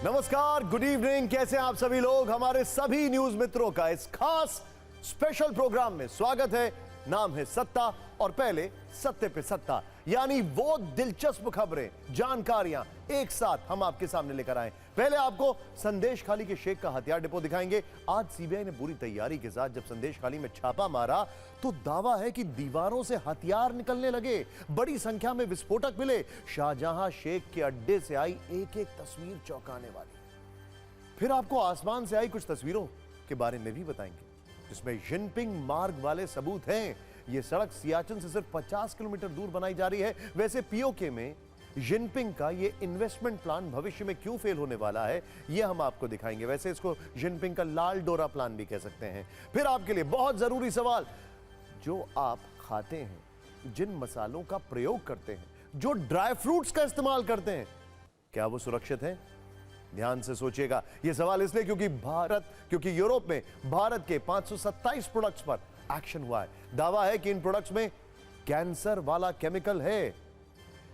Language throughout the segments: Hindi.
नमस्कार, गुड इवनिंग। कैसे हैं आप सभी लोग? हमारे सभी न्यूज मित्रों का इस खास स्पेशल प्रोग्राम में स्वागत है। नाम है सत्ता और पहले सत्ते पे सत्ता, यानी वो दिलचस्प खबरें, जानकारियां एक साथ हम आपके सामने लेकर आए। पहले आपको संदेश खाली के शेख का हथियार डिपो दिखाएंगे। आज सीबीआई ने पूरी तैयारी के साथ जब संदेश खाली में छापा मारा तो दावा है कि दीवारों से हथियार निकलने लगे, बड़ी संख्या में विस्फोटक मिले। शाहजहां शेख के अड्डे से आई एक एक तस्वीर चौंकाने वाली। फिर आपको आसमान से आई कुछ तस्वीरों के बारे में भी बताएंगे जिसमें जिनपिंग मार्ग वाले सबूत हैं। यह सड़क सियाचिन से सिर्फ 50 किलोमीटर दूर बनाई जा रही है। वैसे पीओके में जिनपिंग का यह इन्वेस्टमेंट प्लान भविष्य में क्यों फेल होने वाला है, यह हम आपको दिखाएंगे। वैसे इसको जिनपिंग का लाल डोरा प्लान भी कह सकते हैं। फिर आपके लिए बहुत जरूरी सवाल, जो आप खाते हैं, जिन मसालों का प्रयोग करते हैं, जो ड्राई फ्रूट्स का इस्तेमाल करते हैं, क्या वो सुरक्षित हैं? ध्यान से सोचिएगा। यह सवाल इसलिए क्योंकि यूरोप में भारत के 527 प्रोडक्ट्स पर एक्शन हुआ है। दावा है कि इन प्रोडक्ट्स में कैंसर वाला केमिकल है।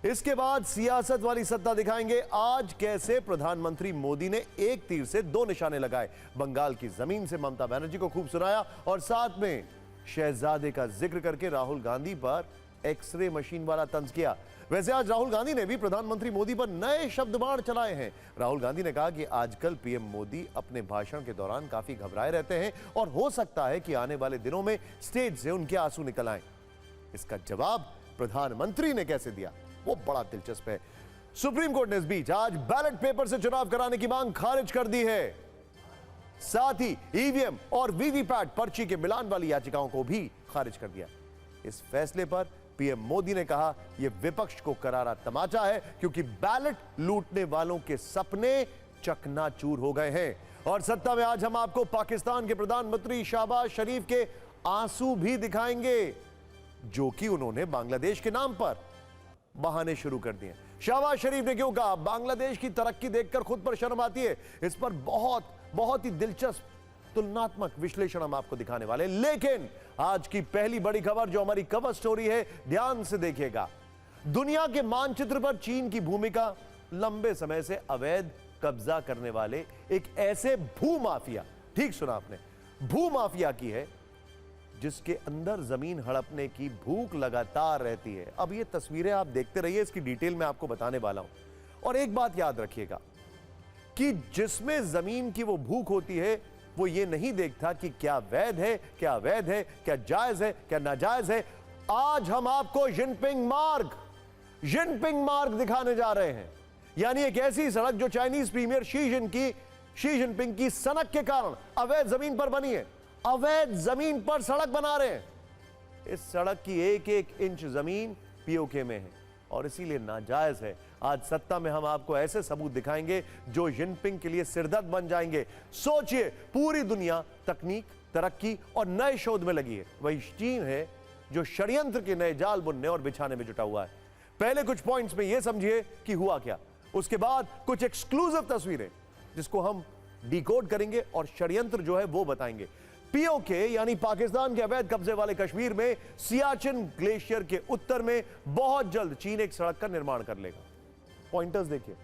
इसके बाद सियासत वाली सत्ता दिखाएंगे। आज कैसे प्रधानमंत्री मोदी ने एक तीर से दो निशाने लगाए। बंगाल की जमीन से ममता बनर्जी को खूब सुनाया और साथ में शहजादे का जिक्र करके राहुल गांधी पर एक्सरे मशीन वाला तंज किया। वैसे आज राहुल गांधी ने भी प्रधानमंत्री मोदी पर नए शब्द बाण चलाए हैं। राहुल गांधी ने कहा कि आजकल पीएम मोदी अपने भाषण के दौरान काफी घबराए रहते हैं और हो सकता है कि आने वाले दिनों में स्टेज से उनके आंसू निकल आएं। इसका जवाब प्रधानमंत्री ने कैसे दिया, वो बड़ा दिलचस्प है। सुप्रीम कोर्ट ने इस बीच आज बैलेट पेपर से चुनाव कराने की मांग खारिज कर दी है। साथ ही ईवीएम और वीवीपैट पर्ची के मिलान वाली याचिकाओं को भी खारिज कर दिया। इस फैसले पर पीएम मोदी ने कहा यह विपक्ष को करारा तमाचा है क्योंकि बैलेट लूटने वालों के सपने चकनाचूर हो गए हैं। और सत्ता में आज हम आपको पाकिस्तान के प्रधानमंत्री शहबाज शरीफ के आंसू भी दिखाएंगे जो कि उन्होंने बांग्लादेश के नाम पर बहाने शुरू कर दिए। शहबाज शरीफ ने क्यों कहा? बांग्लादेश की तरक्की देखकर खुद पर शर्म आती है। इस पर बहुत ही दिलचस्प तुलनात्मक विश्लेषण हम आपको दिखाने वाले। लेकिन आज की पहली बड़ी खबर जो हमारी कवर स्टोरी है, ध्यान से देखिएगा। दुनिया के मानचित्र पर चीन की भूमिका, लंबे समय से अवैध कब्जा करने वाले एक ऐसे भूमाफिया, ठीक सुना आपने, भूमाफिया की है जिसके अंदर जमीन हड़पने की भूख लगातार रहती है। अब ये तस्वीरें आप देखते रहिए, इसकी डिटेल में आपको बताने वाला हूं। और एक बात याद रखिएगा कि जिसमें जमीन की वो भूख होती है वो ये नहीं देखता कि क्या वैध है, क्या अवैध है, क्या जायज है, क्या नाजायज है। आज हम आपको जिनपिंग मार्ग दिखाने जा रहे हैं, यानी एक ऐसी सड़क जो चाइनीज प्रीमियर शी जिनपिंग की सनक के कारण अवैध जमीन पर बनी है। अवैध जमीन पर सड़क बना रहे हैं। इस सड़क की एक एक इंच जमीन पीओके में है और इसीलिए नाजायज है। आज सत्ता में हम आपको ऐसे सबूत दिखाएंगे जो जिनपिंग के लिए सिरदर्द बन जाएंगे। सोचिए, पूरी दुनिया तकनीक, तरक्की और नए शोध में लगी है, वही चीन है जो षड्यंत्र के नए जाल बुनने और बिछाने में जुटा हुआ है। पहले कुछ पॉइंट्स में यह समझिए कि हुआ क्या, उसके बाद कुछ एक्सक्लूसिव तस्वीरें जिसको हम डिकोड करेंगे और षड्यंत्र जो है वो बताएंगे। पीओके यानी पाकिस्तान के अवैध कब्जे वाले कश्मीर में सियाचिन ग्लेशियर के उत्तर में बहुत जल्द चीन एक सड़क का निर्माण कर लेगा। पॉइंटर्स देखिए,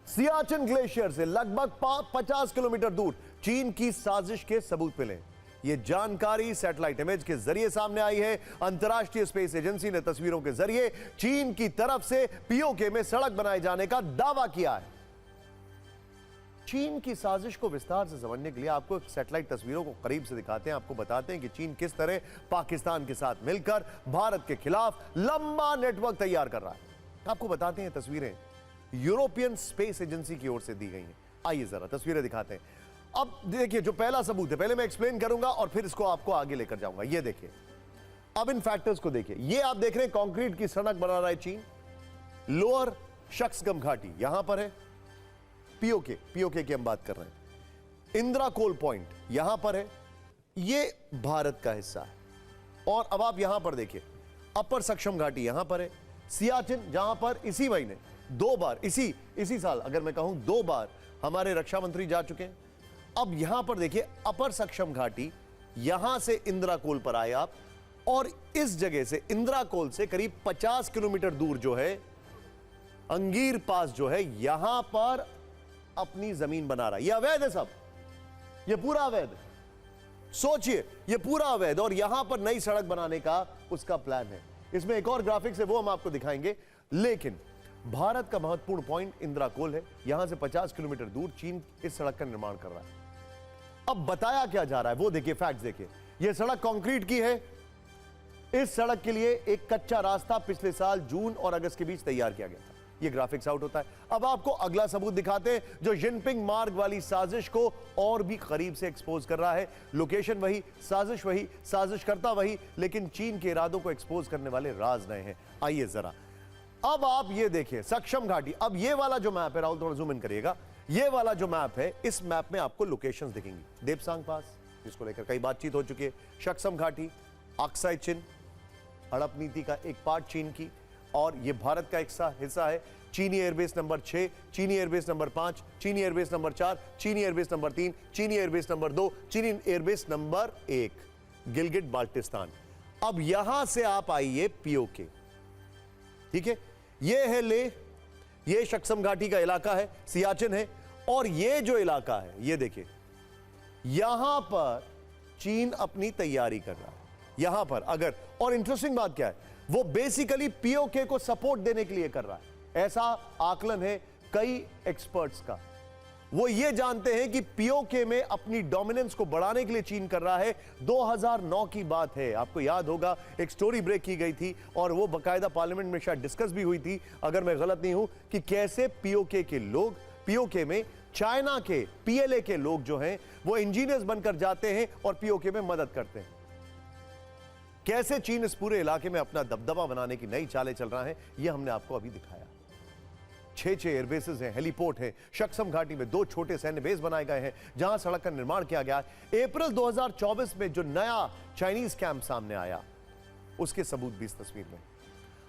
सियाचिन ग्लेशियर से लगभग 50 किलोमीटर दूर चीन की साजिश के सबूत मिले। यह जानकारी सैटेलाइट इमेज के जरिए सामने आई है। अंतर्राष्ट्रीय स्पेस एजेंसी ने तस्वीरों के जरिए चीन की तरफ से पीओके में सड़क बनाए जाने का दावा किया है। चीन की साजिश को विस्तार से समझने के लिए आपको सैटेलाइट तस्वीरों को करीब से दिखाते हैं, आपको बताते हैं कि चीन किस तरह पाकिस्तान के साथ मिलकर भारत के खिलाफ लंबा नेटवर्क तैयार कर रहा है। आपको बताते हैं, तस्वीरें यूरोपियन स्पेस एजेंसी की ओर से दी गई हैं। आइए जरा तस्वीरें दिखाते हैं। अब देखिए, जो पहला सबूत है, पहले मैं एक्सप्लेन करूंगा और फिर इसको आपको आगे लेकर जाऊंगा। ये देखिए, अब इन फैक्टर्स को देखिए। ये आप देख रहे हैं कंक्रीट की सड़क बना रहा है चीन। लोअर शक्सगम घाटी यहां पर है। पीओके की हम बात कर रहे हैं। इंदिरा कोल पॉइंट यहां पर है, यह भारत का हिस्सा है। और अब आप यहां पर देखिए, अपर सक्षम घाटी यहां पर है। सियाचिन, जहां पर इसी महीने 2 बार, इसी साल अगर मैं कहूं 2 बार हमारे रक्षा मंत्री जा चुके हैं। अब यहां पर देखिए, अपर सक्षम घाटी, यहां से इंदिरा कोल पर आए आप, और इस जगह से इंदिरा कोल से करीब 50 किलोमीटर दूर जो है अंगीर पास जो है, यहां पर अपनी जमीन बना रहा है। यह अवैध है सब, यह पूरा अवैध है। सोचिए, यह पूरा अवैध, और यहां पर नई सड़क बनाने का उसका प्लान है। इसमें एक और ग्राफिक्स है, वो हम आपको दिखाएंगे। लेकिन भारत का महत्वपूर्ण पॉइंट इंदिरा कोल है। यहां से 50 किलोमीटर दूर चीन इस सड़क का निर्माण कर रहा है। अब बताया क्या जा रहा है वो देखिए, फैक्ट्स देखिए। यह सड़क कंक्रीट की है। इस सड़क के लिए एक कच्चा रास्ता पिछले साल जून और अगस्त के बीच तैयार किया गया था। यह ग्राफिक्स आउट होता है। अब आपको अगला सबूत दिखाते हैं जो जिनपिंग मार्ग वाली साजिश को और भी करीब से एक्सपोज कर रहा है। लोकेशन वही, साजिश वही, साजिशकर्ता वही, लेकिन चीन के इरादों को एक्सपोज करने वाले राज नए हैं। आइए जरा अब आप ये देखिए, सक्षम घाटी। अब ये वाला जो मैप है, राहुल थोड़ा जूम इन करिएगा, ये वाला जो मैप है, इस मैप में आपको लोकेशंस दिखेंगी। देपसांग पास, जिसको लेकर कई बातचीत हो चुकी है, सक्सम घाटी, अक्साई चिन, हड़प नीति का एक पार्ट चीन की, और ये भारत का एक हिस्सा है। चीनी एयरबेस नंबर 6, चीनी एयरबेस नंबर 5, चीनी एयरबेस नंबर 4, चीनी एयरबेस नंबर 3, चीनी एयरबेस नंबर 2, चीनी एयरबेस नंबर 1, गिलगिट बाल्टिस्तान। अब यहां से आप आइए पीओके, ठीक है। ये है ले, ये सक्सम घाटी का इलाका है, सियाचिन है, और ये जो इलाका है, ये देखिए, यहां पर चीन अपनी तैयारी कर रहा है। यहां पर अगर, और इंटरेस्टिंग बात क्या है, वो बेसिकली पीओके को सपोर्ट देने के लिए कर रहा है। ऐसा आकलन है कई एक्सपर्ट्स का। वो ये जानते हैं कि पीओके में अपनी डोमिनेंस को बढ़ाने के लिए चीन कर रहा है। 2009 की बात है, आपको याद होगा, एक स्टोरी ब्रेक की गई थी और वो बकायदा पार्लियामेंट में शायद डिस्कस भी हुई थी, अगर मैं गलत नहीं हूं, कि कैसे पीओके के लोग, पीओके में चाइना के, पीएलए के लोग जो हैं वो इंजीनियर्स बनकर जाते हैं और पीओके में मदद करते हैं। कैसे चीन इस पूरे इलाके में अपना दबदबा बनाने की नई चालें चल रहा है, यह हमने आपको अभी दिखाया। 6 एयरबेसेस हैं, हेलीपोर्ट हैं। सक्सम घाटी में 2 छोटे सैन्य बेस बनाए गए हैं जहां सड़क का निर्माण किया गया है। अप्रैल 2024 में जो नया चाइनीज कैंप सामने आया, उसके सबूत भी इस तस्वीर में।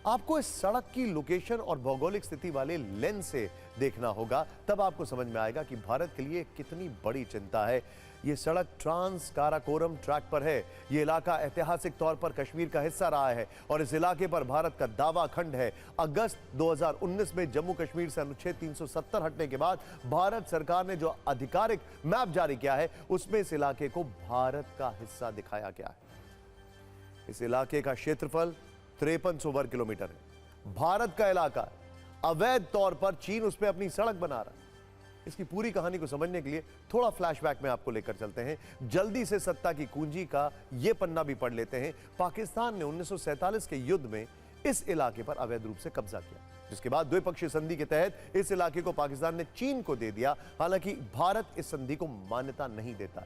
आपको इस सड़क की लोकेशन और भौगोलिक स्थिति वाले लेंस से देखना होगा, तब आपको समझ में आएगा कि भारत के लिए कितनी बड़ी चिंता है। यह सड़क ट्रांस काराकोरम ट्रैक पर है। यह इलाका ऐतिहासिक तौर पर कश्मीर का हिस्सा रहा है और इस इलाके पर भारत का दावा खंड है। अगस्त 2019 में जम्मू कश्मीर से अनुच्छेद 370 हटने के बाद भारत सरकार ने जो आधिकारिक मैप जारी किया है, उसमें इस इलाके को भारत का हिस्सा दिखाया गया है। इस इलाके का क्षेत्रफल 5300 वर्ग किलोमीटर है। भारत का इलाका है। अवैध तौर पर चीन उस पर अपनी सड़क बना रहा है। इसकी पूरी कहानी को समझने के लिए थोड़ा फ्लैशबैक में आपको लेकर चलते हैं। जल्दी से सत्ता की कुंजी का यह पन्ना भी पढ़ लेते हैं। पाकिस्तान ने 1947 के युद्ध में इस इलाके पर अवैध रूप से कब्जा किया, जिसके बाद द्विपक्षीय संधि के तहत इस इलाके को पाकिस्तान ने चीन को दे दिया। हालांकि भारत इस संधि को मान्यता नहीं देता।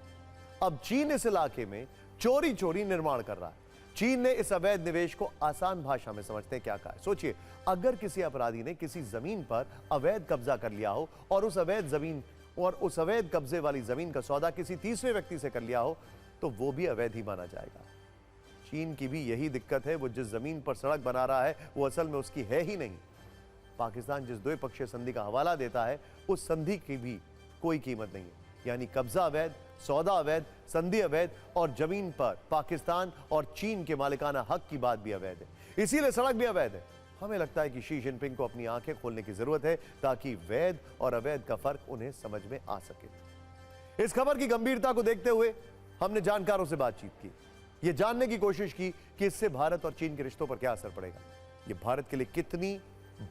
अब चीन इस इलाके में चोरी चोरी निर्माण कर रहा है। चीन ने इस अवैध निवेश को आसान भाषा में समझते हैं क्या कहा है। सोचिए, अगर किसी अपराधी ने किसी जमीन पर अवैध कब्जा कर लिया हो और उस अवैध जमीन और उस अवैध कब्जे वाली जमीन का सौदा किसी तीसरे व्यक्ति से कर लिया हो, तो वो भी अवैध ही माना जाएगा। चीन की भी यही दिक्कत है। वो जिस जमीन पर सड़क बना रहा है वो असल में उसकी है ही नहीं। पाकिस्तान जिस द्विपक्षीय संधि का हवाला देता है, उस संधि की भी कोई कीमत नहीं है। यानी कब्जा अवैध, सौदा अवैध, संधि अवैध, और जमीन पर पाकिस्तान और चीन के मालिकाना हक की बात भी अवैध है। इसीलिए सड़क भी अवैध है। हमें लगता है कि शी जिनपिंग को अपनी आंखें खोलने की जरूरत है ताकि वैध और अवैध का फर्क उन्हें समझ में आ सके। इस खबर की गंभीरता को देखते हुए हमने जानकारों से बातचीत की, यह जानने की कोशिश की कि इससे भारत और चीन के रिश्तों पर क्या असर पड़ेगा। यह भारत के लिए कितनी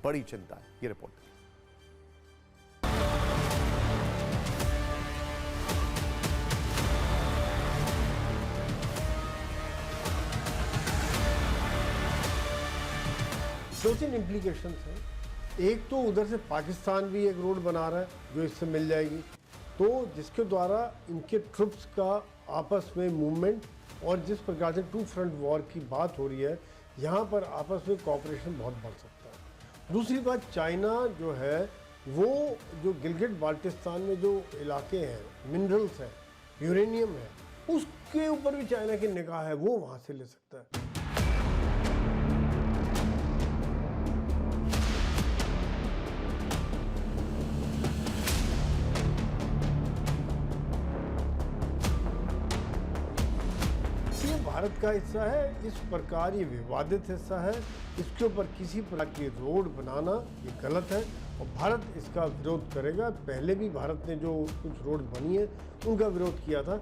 बड़ी चिंता है। यह रिपोर्ट। दो तीन इम्प्लीकेशंस हैं। एक तो उधर से पाकिस्तान भी एक रोड बना रहा है जो इससे मिल जाएगी, तो जिसके द्वारा इनके ट्रुप्स का आपस में मूवमेंट और जिस प्रकार से 2 फ्रंट वॉर की बात हो रही है, यहाँ पर आपस में कोऑपरेशन बहुत बढ़ सकता है। दूसरी बात, चाइना जो है वो जो गिलगिट बाल्टिस्तान में जो इलाके हैं, मिनरल्स हैं, यूरेनियम है, उसके ऊपर भी चाइना की निगाह है, वो वहाँ से ले सकता है। भारत का हिस्सा है, इस प्रकार ये विवादित हिस्सा है, इसके ऊपर किसी प्रकार की रोड बनाना ये गलत है और भारत इसका विरोध करेगा। पहले भी भारत ने जो कुछ रोड बनी है उनका विरोध किया था।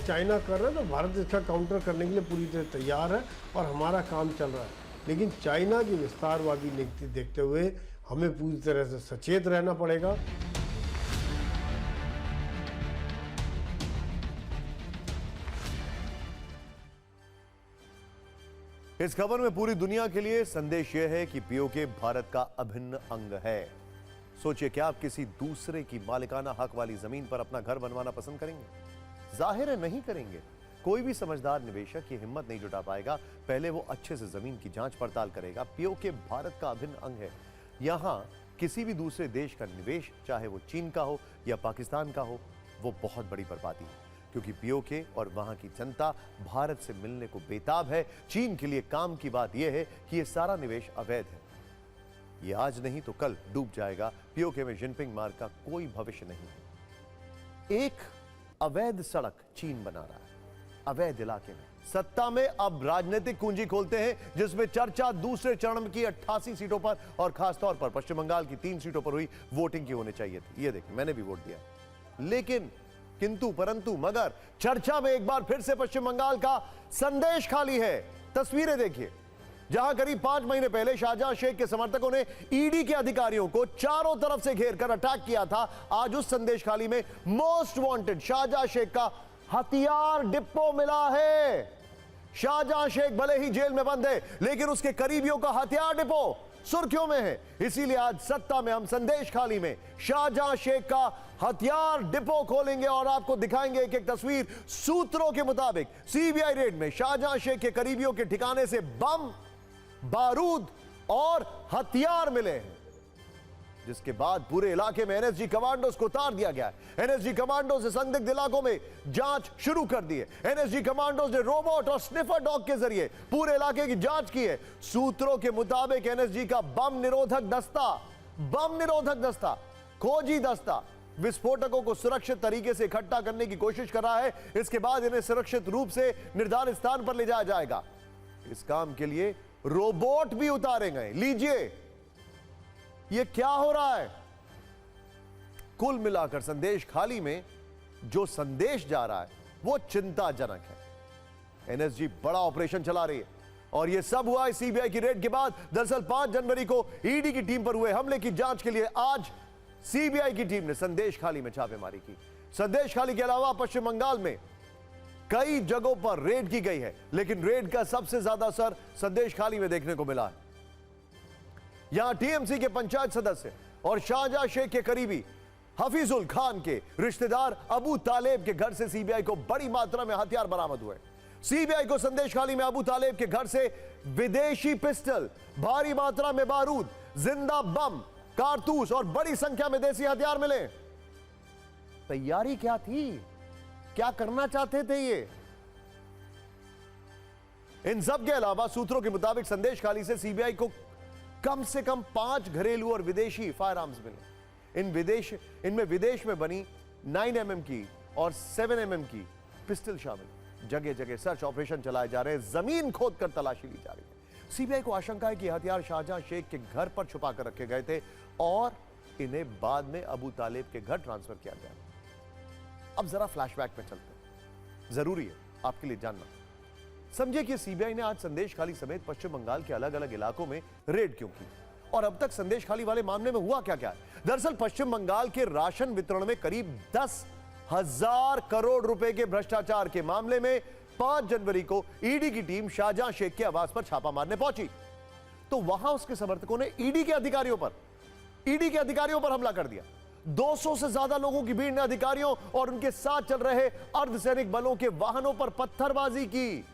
चाइना कर रहा है तो भारत इसका काउंटर करने के लिए पूरी तरह तैयार है और हमारा काम चल रहा है। लेकिन चाइना की विस्तारवादी नीति देखते हुए हमें पूरी तरह से सचेत रहना पड़ेगा। इस खबर में पूरी दुनिया के लिए संदेश यह है कि पीओके भारत का अभिन्न अंग है। सोचिए, क्या आप किसी दूसरे की मालिकाना हक वाली जमीन पर अपना घर बनवाना पसंद करेंगे? जाहिर है नहीं करेंगे। कोई भी समझदार निवेशक ये हिम्मत नहीं जुटा पाएगा। पहले वो अच्छे से जमीन की जांच पड़ताल करेगा। पीओके भारत का अभिन्न अंग है। यहां किसी भी दूसरे देश का निवेश, चाहे वो चीन का हो या पाकिस्तान का हो, वो बहुत बड़ी बर्बादी है, क्योंकि पीओके और वहां की जनता भारत से मिलने को बेताब है। चीन के लिए काम की बात यह है कि यह सारा निवेश अवैध है। ये आज नहीं तो कल डूब जाएगा। पीओके में जिनपिंग मार्ग का कोई भविष्य नहीं। एक अवैध सड़क चीन बना रहा है, अवैध इलाके में। सत्ता में अब राजनीतिक कुंजी खोलते हैं, जिसमें चर्चा दूसरे चरण की 88 सीटों पर और खासतौर पर पश्चिम बंगाल की 3 सीटों पर हुई वोटिंग की होने चाहिए थी। ये देखिए, मैंने भी वोट दिया। लेकिन किंतु परंतु मगर चर्चा में एक बार फिर से पश्चिम बंगाल का संदेश खाली है। तस्वीरें देखिए, जहां करीब 5 महीने पहले शाहजहां शेख के समर्थकों ने ईडी के अधिकारियों को चारों तरफ से घेर कर अटैक किया था। आज उस संदेश खाली में मोस्ट वांटेड शाहजहां शेख का हथियार डिपो मिला है। शाहजहां शेख भले ही जेल में बंद है, लेकिन उसके करीबियों का हथियार डिपो सुर्खियों में है। इसीलिए आज सत्ता में हम संदेश खाली में शाहजहां शेख का हथियार डिपो खोलेंगे और आपको दिखाएंगे एक एक तस्वीर। सूत्रों के मुताबिक सीबीआई रेड में शाहजहां शेख के करीबियों के ठिकाने से बम, बारूद और हथियार मिले हैं, जिसके बाद पूरे इलाके में एनएसजी कमांडोज को उतार दिया गया है। एनएसजी कमांडोज ने संदिग्ध इलाकों में जांच शुरू कर दी है। एनएसजी कमांडोज ने रोबोट और स्निफर डॉग के जरिए पूरे इलाके की जांच की है। सूत्रों के मुताबिक एनएसजी का बम निरोधक दस्ता, खोजी दस्ता विस्फोटकों को सुरक्षित तरीके से इकट्ठा करने की कोशिश कर रहा है। इसके बाद इन्हें सुरक्षित रूप से निर्धारित स्थान पर ले जाया जाएगा। इस काम के लिए रोबोट भी उतारे गए। लीजिए, यह क्या हो रहा है। कुल मिलाकर संदेश खाली में जो संदेश जा रहा है वो चिंताजनक है। एनएसजी बड़ा ऑपरेशन चला रही है और यह सब हुआ है सीबीआई की रेड के बाद। दरअसल 5 जनवरी को ईडी की टीम पर हुए हमले की जांच के लिए आज सीबीआई की टीम ने संदेश खाली में छापेमारी की। संदेश खाली के अलावा पश्चिम बंगाल में कई जगहों पर रेड की गई है, लेकिन रेड का सबसे ज्यादा असर संदेश खाली में देखने को मिला है। यहां टीएमसी के पंचायत सदस्य और शाहजहां शेख के करीबी हफीजुल खान के रिश्तेदार अबू तालेब के घर से सीबीआई को बड़ी मात्रा में हथियार बरामद हुए। सीबीआई को संदेश खाली में अबू तालेब के घर से विदेशी पिस्टल, भारी मात्रा में बारूद, जिंदा बम, कारतूस और बड़ी संख्या में देसी हथियार मिले। तैयारी क्या थी? क्या करना चाहते थे ये? इन सब के अलावा सूत्रों के मुताबिक संदेश खाली से सीबीआई को कम से कम 5 घरेलू और विदेशी फायर आर्म्स मिले। इनमें विदेश में बनी 9mm की और 7mm की पिस्टल शामिल। जगह जगह सर्च ऑपरेशन चलाए जा रहे हैं, जमीन खोदकर तलाशी ली जा रही है। सीबीआई को आशंका है कि हथियार शाहजहां शेख के घर पर छुपा कर रखे गए थे और इन्हें बाद में अबू तालेब के घर ट्रांसफर किया गया। अब जरा फ्लैशबैक में चलते हैं, जरूरी है आपके लिए जानना। समझिए कि सीबीआई ने आज संदेश खाली समेत पश्चिम बंगाल के अलग अलग इलाकों में रेड क्यों की और अब तक संदेश खाली वाले मामले में हुआ क्या क्या है। दरअसल पश्चिम बंगाल के राशन वितरण में करीब 10,000 करोड़ रुपए के भ्रष्टाचार के मामले में 5 जनवरी को ईडी की टीम शाहजहां शेख के आवास पर छापा मारने पहुंची, तो वहां उसके समर्थकों ने ईडी के अधिकारियों पर हमला कर दिया। 200 से ज्यादा लोगों की भीड़ ने अधिकारियों और उनके साथ चल रहे अर्धसैनिक बलों के वाहनों पर पत्थरबाजी की।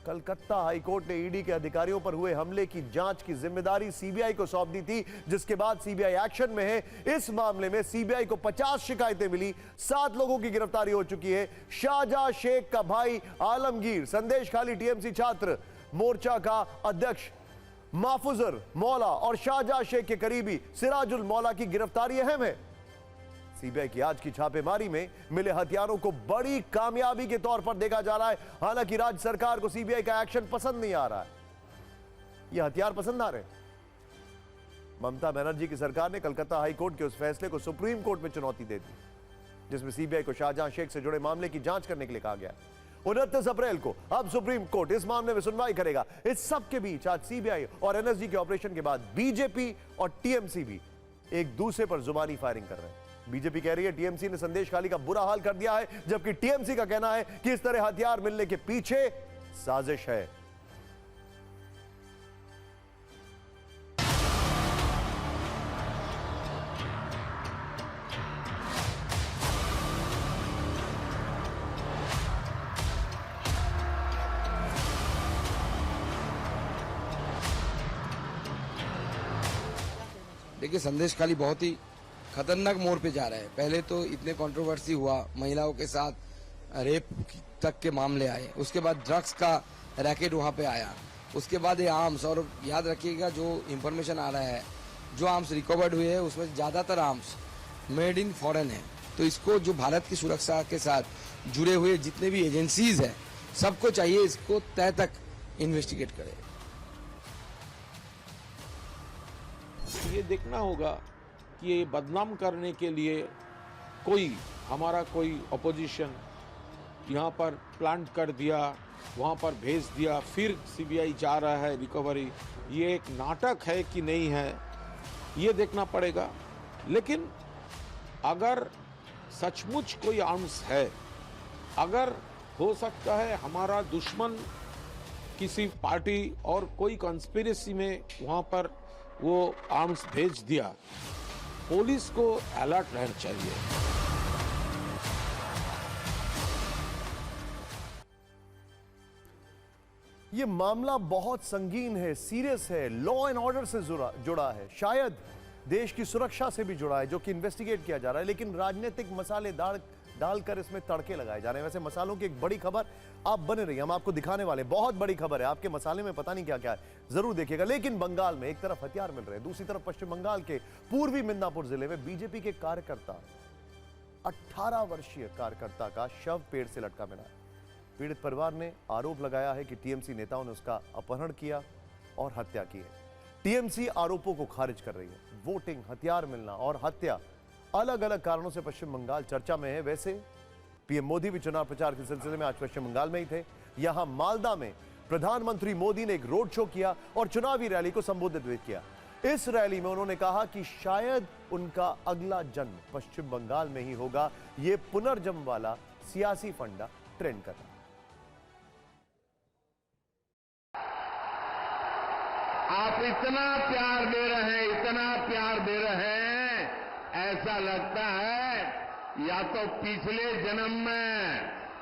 कलकत्ता हाईकोर्ट ने ईडी के अधिकारियों पर हुए हमले की जांच की जिम्मेदारी सीबीआई को सौंप दी थी, जिसके बाद सीबीआई एक्शन में है। इस मामले में सीबीआई को 50 शिकायतें मिली, 7 लोगों की गिरफ्तारी हो चुकी है। शाहजहां शेख का भाई आलमगीर, संदेश खाली टीएमसी छात्र मोर्चा का अध्यक्ष महफूजर मौला और शाहजहां शेख के करीबी सिराजुल मौला की गिरफ्तारी अहम है। सीबीआई की आज की छापेमारी में मिले हथियारों को बड़ी कामयाबी के तौर पर देखा जा रहा है। हालांकि राज्य सरकार को सीबीआई का एक्शन पसंद नहीं आ रहा है। यह हथियार पसंद आ रहे हैं। ममता बनर्जी की सरकार ने कलकत्ता हाई कोर्ट के उस फैसले को सुप्रीम कोर्ट में चुनौती दे दी जिसमें सीबीआई को शाहजहां शेख से जुड़े मामले की जांच करने के लिए कहा गया है। 29 अप्रैल को अब सुप्रीम कोर्ट इस मामले में सुनवाई करेगा। इस सब के बीच आज सीबीआई और एनएसजी के ऑपरेशन के बाद बीजेपी और टीएमसी भी एक दूसरे पर जुबानी फायरिंग कर रहे हैं। बीजेपी कह रही है टीएमसी ने संदेश खाली का बुरा हाल कर दिया है, जबकि टीएमसी का कहना है कि इस तरह हथियार मिलने के पीछे साजिश है। देखिए, संदेश खाली बहुत ही खतरनाक मोड़ पे जा रहा है। पहले तो इतने कंट्रोवर्सी हुआ, महिलाओं के साथ रेप तक के मामले आए, उसके बाद ड्रग्स का रैकेट वहां पे आया, उसके बाद ये आर्म्स। और याद रखिएगा, जो इंफॉर्मेशन आ रहा है, जो आर्म्स रिकवर्ड हुए हैं उसमें ज़्यादातर आर्म्स मेड इन फॉरेन है। तो इसको जो भारत की सुरक्षा के साथ जुड़े हुए जितने भी एजेंसीज हैं, सबको चाहिए इसको तय तक इन्वेस्टिगेट करे। ये देखना होगा कि ये बदनाम करने के लिए हमारा कोई अपोजिशन यहाँ पर प्लांट कर दिया, वहाँ पर भेज दिया, फिर सीबीआई जा रहा है रिकवरी, ये एक नाटक है कि नहीं है, ये देखना पड़ेगा। लेकिन अगर सचमुच कोई आर्म्स है, अगर हो सकता है हमारा दुश्मन किसी पार्टी और कोई कॉन्स्पिरेसी में वहाँ पर वो आर्म्स भेज दिया, पुलिस को अलर्ट रहना चाहिए। यह मामला बहुत संगीन है, सीरियस है, लॉ एंड ऑर्डर से जुड़ा है, शायद देश की सुरक्षा से भी जुड़ा है, जो कि इन्वेस्टिगेट किया जा रहा है। लेकिन राजनीतिक मसाले डालकर इसमें तड़के लगाए जा रहे हैं। वैसे मसालों की एक बड़ी खबर आप बने रही, हम आपको दिखाने वाले, बहुत बड़ी खबर है। आपके मसाले में पता नहीं क्या क्या है, जरूर देखिएगा। लेकिन बंगाल में एक तरफ हथियार मिल रहे हैं, दूसरी तरफ पश्चिम बंगाल के पूर्वी मिदनापुर जिले में बीजेपी के कार्यकर्ता, 18 वर्षीय कार्यकर्ता का शव पेड़ से लटका मिला। पीड़ित परिवार ने आरोप लगाया है कि टीएमसी नेताओं ने उसका अपहरण किया और हत्या की है। टीएमसी आरोपों को खारिज कर रही है। वोटिंग, हथियार मिलना और हत्या, अलग अलग कारणों से पश्चिम बंगाल चर्चा में है। वैसे पीएम मोदी भी चुनाव प्रचार के सिलसिले में आज पश्चिम बंगाल में ही थे। यहां मालदा में प्रधानमंत्री मोदी ने एक रोड शो किया और चुनावी रैली को संबोधित भी किया। इस रैली में उन्होंने कहा कि शायद उनका अगला जन्म पश्चिम बंगाल में ही होगा। यह पुनर्जन्म वाला सियासी फंडा ट्रेंड कर रहा है। आप इतना प्यार दे रहे हैं, इतना प्यार दे रहे हैं, ऐसा लगता है या तो पिछले जन्म में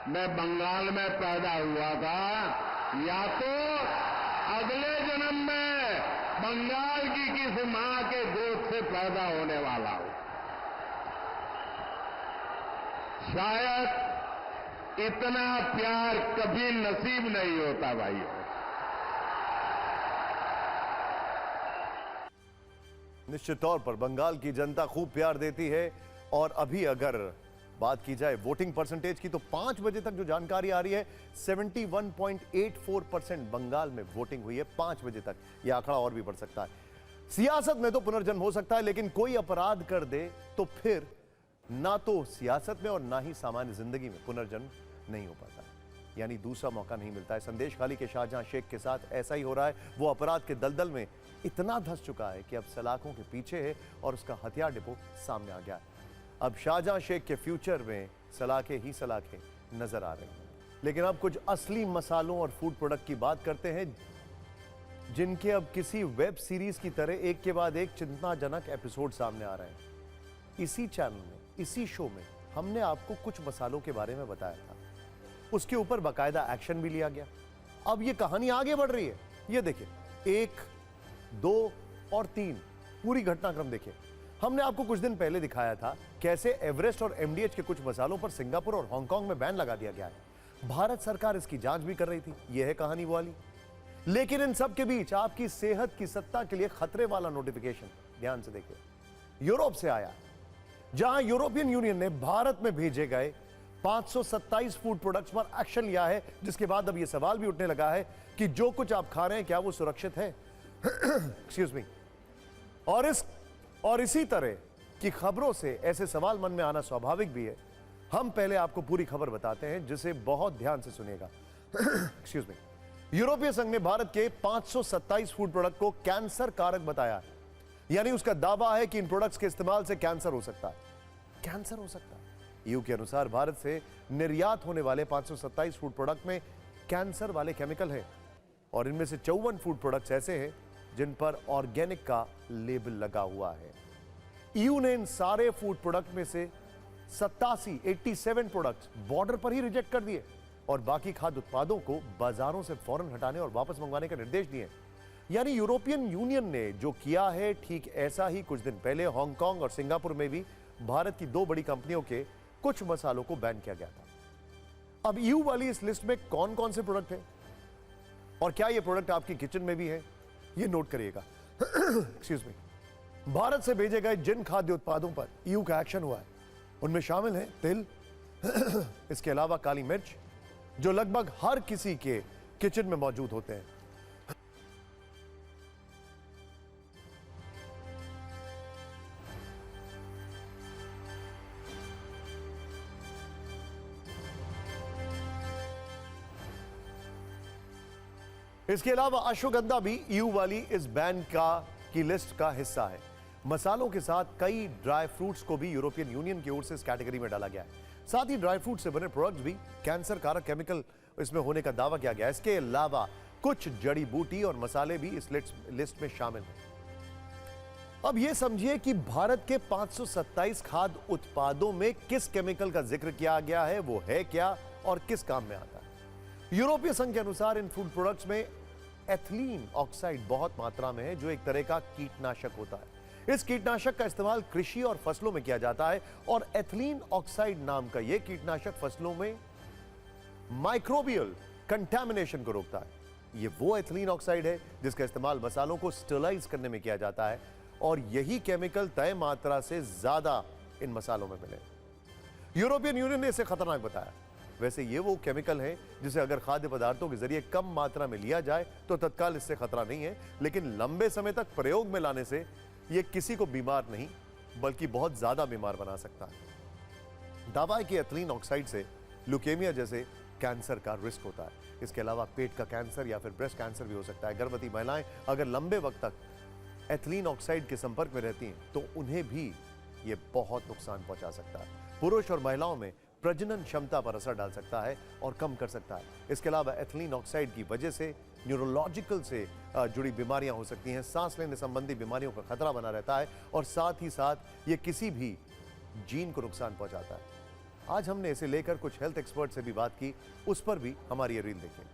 मैं बंगाल में पैदा हुआ था, या तो अगले जन्म में बंगाल की किसी मां के गोद से पैदा होने वाला हूं। शायद इतना प्यार कभी नसीब नहीं होता भाइयों। निश्चित तौर पर बंगाल की जनता खूब प्यार देती है। और अभी अगर बात की जाए वोटिंग परसेंटेज की, तो 5 बजे तक जो जानकारी आ रही है 71.84% बंगाल में वोटिंग हुई है 5 बजे तक। यह आंकड़ा और भी बढ़ सकता है। सियासत में तो पुनर्जन्म हो सकता है, लेकिन कोई अपराध कर दे तो फिर ना तो सियासत में और ना ही सामान्य जिंदगी में पुनर्जन्म नहीं हो पाता, यानी दूसरा मौका नहीं मिलता है। संदेश खाली के शाहजहां शेख के साथ ऐसा ही हो रहा है। वो अपराध के दलदल में इतना धंस चुका है कि अब सलाखों के पीछे है और उसका हथियार डिपो सामने आ गया है। अब शाहजहां शेख के फ्यूचर में सलाखें ही सलाखें नजर आ रही हैं। लेकिन अब कुछ असली मसालों और फूड प्रोडक्ट की बात करते हैं, जिनके अब किसी वेब सीरीज की तरह एक के बाद एक चिंताजनक एपिसोड सामने आ रहे हैं। इसी चैनल में, इसी शो में हमने आपको कुछ मसालों के बारे में बताया था, उसके ऊपर बाकायदा एक्शन भी लिया गया। अब ये कहानी आगे बढ़ रही है। ये देखिए, 1, 2 और 3 पूरी घटनाक्रम देखिए। हमने आपको कुछ दिन पहले दिखाया था कैसे एवरेस्ट और एमडीएच के कुछ मसालों पर सिंगापुर और हांगकांग में बैन लगा दिया गया है। भारत सरकार इसकी जांच भी कर रही थी। यह है कहानी वाली। लेकिन इन सब के बीच आपकी सेहत की सत्ता के लिए खतरे वाला नोटिफिकेशन ध्यान से देखिए, यूरोप से आया। जहां यूरोपियन यूनियन ने भारत में भेजे गए 527 फूड प्रोडक्ट्स पर एक्शन लिया है, जिसके बाद अब यह सवाल भी उठने लगा है कि जो कुछ आप खा रहे हैं क्या वो सुरक्षित है। Excuse me. और इसी तरह की खबरों से ऐसे सवाल मन में आना स्वाभाविक भी है। हम पहले आपको पूरी खबर बताते हैं, जिसे बहुत ध्यान से सुनिएगा। Excuse me. यूरोपीय संघ ने भारत के 527 फूड प्रोडक्ट को कैंसर कारक बताया है, यानी उसका दावा है कि इन प्रोडक्ट्स के इस्तेमाल से कैंसर हो सकता है। कैंसर हो सकता है। ईयू के अनुसार भारत से निर्यात होने वाले 527 फूड प्रोडक्ट में कैंसर वाले केमिकल हैं, और इनमें से 54 फूड प्रोडक्ट्स ऐसे हैं जिन पर ऑर्गेनिक का लेबल लगा हुआ है। ईयू ने इन सारे फूड प्रोडक्ट में से 87 प्रोडक्ट्स बॉर्डर पर ही रिजेक्ट कर दिए और बाकी खाद्य उत्पादों को बाजारों से फौरन हटाने और वापस मंगवाने का निर्देश दिए। यानी यूरोपियन यूनियन ने जो किया है, ठीक ऐसा ही कुछ दिन पहले हांगकांग और सिंगापुर में भी भारत की 2 बड़ी कंपनियों के कुछ मसालों को बैन किया गया था। अब ईयू वाली इस लिस्ट में कौन कौन से प्रोडक्ट हैं और क्या ये प्रोडक्ट आपकी किचन में भी है, ये नोट करिएगा। Excuse me. भारत से भेजे गए जिन खाद्य उत्पादों पर ईयू का एक्शन हुआ है, उनमें शामिल है तिल, इसके अलावा काली मिर्च, जो लगभग हर किसी के किचन में मौजूद होते हैं। इसके अलावा अश्वगंधा भी ईयू वाली इस बैन की लिस्ट का हिस्सा है। मसालों के साथ कई ड्राई फ्रूट्स को भी यूरोपियन यूनियन की ओर से इस कैटेगरी में डाला गया है। साथ ही ड्राई फ्रूट से बने प्रोडक्ट्स भी कैंसर कारक केमिकल इसमें होने का दावा किया गया है। इसके अलावा कुछ जड़ी बूटी और मसाले भी इस लिस्ट में शामिल हैं। अब यह समझिए कि भारत के 527 खाद्य उत्पादों में किस केमिकल का जिक्र किया गया है, वो है क्या और किस काम में आता है। यूरोपीय संघ के अनुसार इन फूड प्रोडक्ट्स में एथिलीन ऑक्साइड बहुत मात्रा में है, जो एक तरह का कीटनाशक होता है। इस कीटनाशक का इस्तेमाल कृषि और फसलों में किया जाता है और एथिलीन ऑक्साइड नाम का यह कीटनाशक फसलों में माइक्रोबियल कंटामिनेशन को रोकता है। यह वो एथिलीन ऑक्साइड है जिसका इस्तेमाल मसालों को स्टरलाइज करने में किया जाता है, और यही केमिकल तय मात्रा से ज्यादा इन मसालों में मिले। यूरोपियन यूनियन ने इसे खतरनाक बताया। वैसे ये वो केमिकल है जिसे अगर खाद्य पदार्थों के जरिए कम मात्रा में लिया जाए तो तत्काल इससे खतरा नहीं है, लेकिन लंबे समय तक प्रयोग में लाने से यह किसी को बीमार नहीं बल्कि बहुत ज्यादा बीमार बना सकता है। दावा है कि एथिलीन ऑक्साइड से ल्यूकेमिया जैसे कैंसर का रिस्क होता है। इसके अलावा पेट का कैंसर या फिर ब्रेस्ट कैंसर भी हो सकता है। गर्भवती महिलाएं अगर लंबे वक्त तक एथिलीन ऑक्साइड के संपर्क में रहती हैं तो उन्हें भी यह बहुत नुकसान पहुंचा सकता है। पुरुष और महिलाओं में प्रजनन क्षमता पर असर डाल सकता है और कम कर सकता है। इसके अलावा एथिलीन ऑक्साइड की वजह से न्यूरोलॉजिकल से जुड़ी बीमारियां हो सकती हैं, सांस लेने संबंधी बीमारियों का खतरा बना रहता है, और साथ ही साथ ये किसी भी जीन को नुकसान पहुंचाता है। आज हमने इसे लेकर कुछ हेल्थ एक्सपर्ट से भी बात की, उस पर भी हमारी ये रील देखें।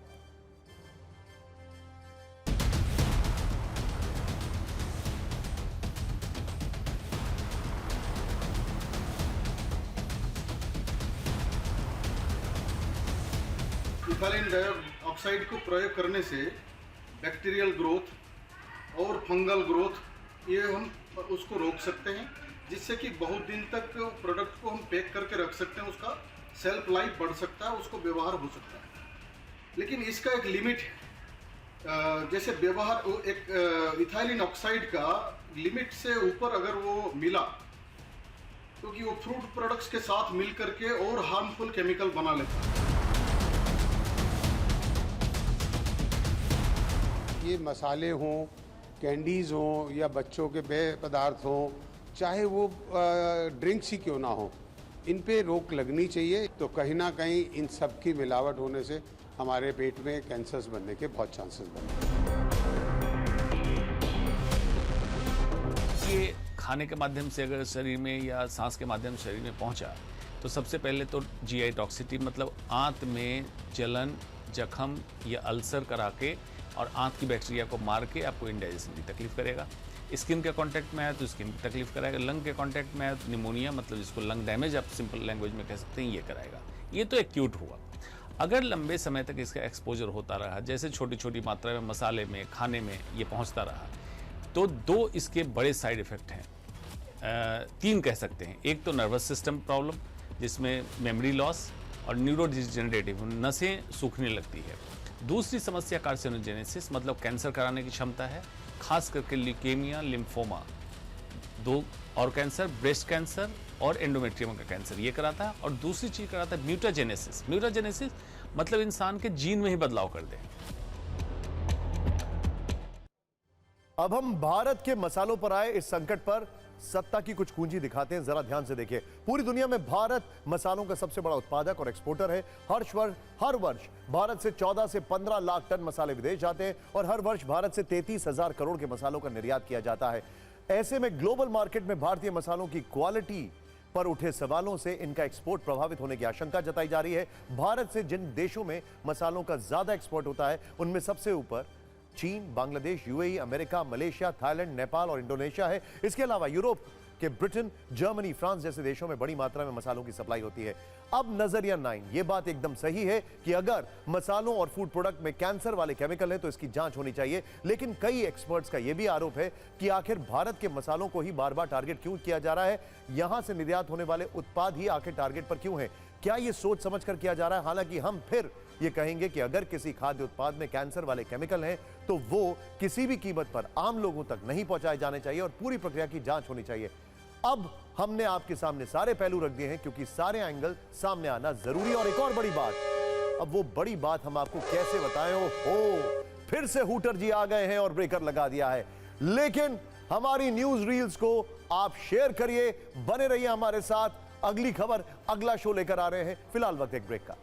इथाइलिन डाइऑक्साइड को प्रयोग करने से बैक्टीरियल ग्रोथ और फंगल ग्रोथ ये हम उसको रोक सकते हैं, जिससे कि बहुत दिन तक प्रोडक्ट को हम पैक करके रख सकते हैं, उसका सेल्फ लाइफ बढ़ सकता है, उसको व्यवहार हो सकता है। लेकिन इसका एक लिमिट है। जैसे व्यवहार एक इथाइलिन ऑक्साइड का लिमिट से ऊपर अगर वो मिला, क्योंकि वो फ्रूट प्रोडक्ट्स के साथ मिल करके और हार्मफुल केमिकल बना लेता है। ये मसाले हों, कैंडीज़ हों या बच्चों के पेय पदार्थ हों, चाहे वो ड्रिंक्स ही क्यों ना हो, इन पे रोक लगनी चाहिए। तो कहीं ना कहीं इन सब की मिलावट होने से हमारे पेट में कैंसर्स बनने के बहुत चांसेस बनते हैं। ये खाने के माध्यम से अगर शरीर में या सांस के माध्यम से शरीर में पहुंचा तो सबसे पहले तो जीआई टॉक्सिटी, मतलब आंत में जलन, जख्म या अल्सर करा के और आंत की बैक्टीरिया को मार के आपको इंडाइजेशन की तकलीफ करेगा। स्किन के कांटेक्ट में आए तो स्किन की तकलीफ कराएगा। लंग के कांटेक्ट में आए तो निमोनिया, मतलब जिसको लंग डैमेज आप सिंपल लैंग्वेज में कह सकते हैं, ये कराएगा। ये तो एक्यूट हुआ। अगर लंबे समय तक इसका एक्सपोजर होता रहा, जैसे छोटी छोटी मात्रा में मसाले में, खाने में ये पहुंचता रहा, तो 2 इसके बड़े साइड इफेक्ट हैं। तीन कह सकते हैं। एक तो नर्वस सिस्टम प्रॉब्लम, जिसमें मेमोरी लॉस और न्यूरो डिजेनरेटिव, नसें सूखने लगती है। दूसरी समस्या कार्सिनोजेनेसिस, मतलब कैंसर कराने की क्षमता है, खास करके ल्यूकेमिया, लिम्फोमा, दो और कैंसर, ब्रेस्ट कैंसर और एंडोमेट्रियम का कैंसर, ये कराता है। और दूसरी चीज कराता है म्यूटाजेनेसिस। म्यूटाजेनेसिस मतलब इंसान के जीन में ही बदलाव कर दे। अब हम भारत के मसालों पर आए इस संकट पर सत्ता की कुछ कुंजी दिखाते हैं, जरा ध्यान से देखिए। पूरी दुनिया में भारत मसालों का सबसे बड़ा उत्पादक और एक्सपोर्टर है। हर वर्ष भारत से 14 से 15 लाख टन मसाले विदेश जाते हैं और हर वर्ष भारत से 33,000 करोड़ के मसालों का निर्यात किया जाता है। ऐसे में ग्लोबल मार्केट में भारतीय मसालों की क्वालिटी पर उठे सवालों से इनका एक्सपोर्ट प्रभावित होने की आशंका जताई जा रही है। भारत से जिन देशों में मसालों का ज्यादा एक्सपोर्ट होता है उनमें सबसे ऊपर चीन, Bangladesh, UAE, America, Malaysia, Thailand, Nepal और इंडोनेशिया है। इसके अलावा यूरोप के ब्रिटेन, जर्मनी, फ्रांस जैसे देशों में बड़ी मात्रा में मसालों की सप्लाई होती है। अब नजरिया 9, यह बात एकदम सही है कि अगर मसालों और फूड प्रोडक्ट में कैंसर वाले केमिकल हैं तो इसकी जांच होनी चाहिए। लेकिन कई एक्सपर्ट्स का यह भी आरोप है कि आखिर भारत के मसालों को ही बार बार टारगेट क्यों किया जा रहा है, यहां से निर्यात होने वाले उत्पाद ही आखिर टारगेट पर क्यों है, क्या यह सोच समझकर किया जा रहा है? हालांकि हम फिर ये कहेंगे कि अगर किसी खाद्य उत्पाद में कैंसर वाले केमिकल हैं तो वो किसी भी कीमत पर आम लोगों तक नहीं पहुंचाए जाने चाहिए और पूरी प्रक्रिया की जांच होनी चाहिए। अब हमने आपके सामने सारे पहलू रख दिए हैं क्योंकि सारे एंगल सामने आना जरूरी है। और एक और बड़ी बात, अब वो बड़ी बात हम आपको कैसे बताएं? हो फिर से हूटर जी आ गए हैं और ब्रेकर लगा दिया है। लेकिन हमारी न्यूज रील्स को आप शेयर करिए, बने रहिए हमारे साथ। अगली खबर, अगला शो लेकर आ रहे हैं। फिलहाल वक्त एक ब्रेक का।